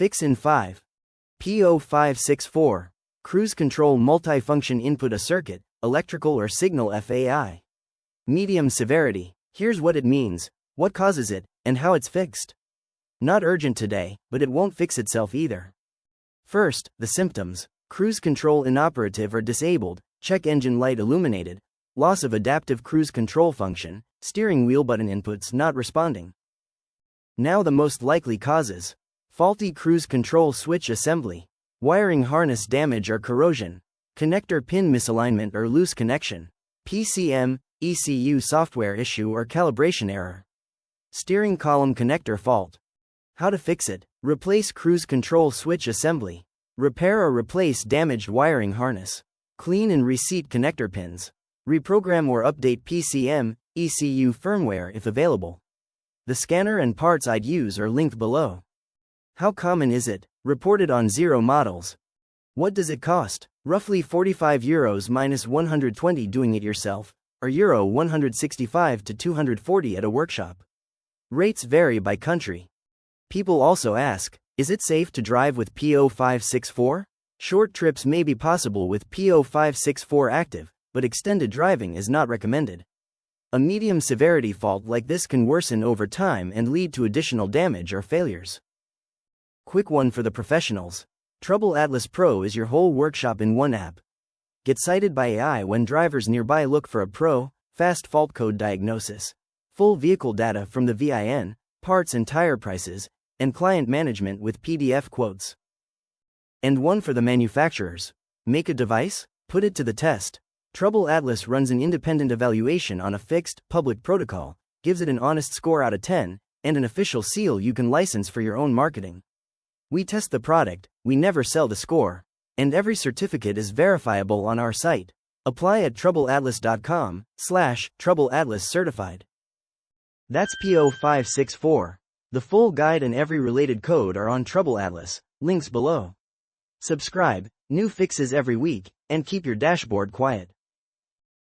Fix in 5. P0564. Cruise control multifunction input a circuit, electrical or signal FAI. Medium severity. Here's what it means, what causes it, and how it's fixed. Not urgent today, but it won't fix itself either. First, the symptoms. Cruise control inoperative or disabled, check engine light illuminated, loss of adaptive cruise control function, steering wheel button inputs not responding. Now the most likely causes. Faulty cruise control switch assembly, wiring harness damage or corrosion, connector pin misalignment or loose connection, PCM, ECU software issue or calibration error. Steering column connector fault. How to fix it. Replace cruise control switch assembly. Repair or replace damaged wiring harness. Clean and reseat connector pins. Reprogram or update PCM, ECU firmware if available. The scanner and parts I'd use are linked below. How common is it? Reported on 0 models. What does it cost? Roughly €45 minus 120 doing it yourself, or Euro 165 to 240 at a workshop. Rates vary by country. People also ask, is it safe to drive with P0564? Short trips may be possible with P0564 active, but extended driving is not recommended. A medium severity fault like this can worsen over time and lead to additional damage or failures. Quick one for the professionals. TroubleAtlas Pro is your whole workshop in one app. Get cited by AI when drivers nearby look for a pro, fast fault code diagnosis, full vehicle data from the VIN, parts and tire prices, and client management with PDF quotes. And one for the manufacturers. Make a device? Put it to the test. TroubleAtlas runs an independent evaluation on a fixed, public protocol, gives it an honest score out of 10, and an official seal you can license for your own marketing. We test the product, we never sell the score, and every certificate is verifiable on our site. Apply at TroubleAtlas.com/TroubleAtlas certified. That's P0564. The full guide and every related code are on TroubleAtlas, links below. Subscribe, new fixes every week, and keep your dashboard quiet.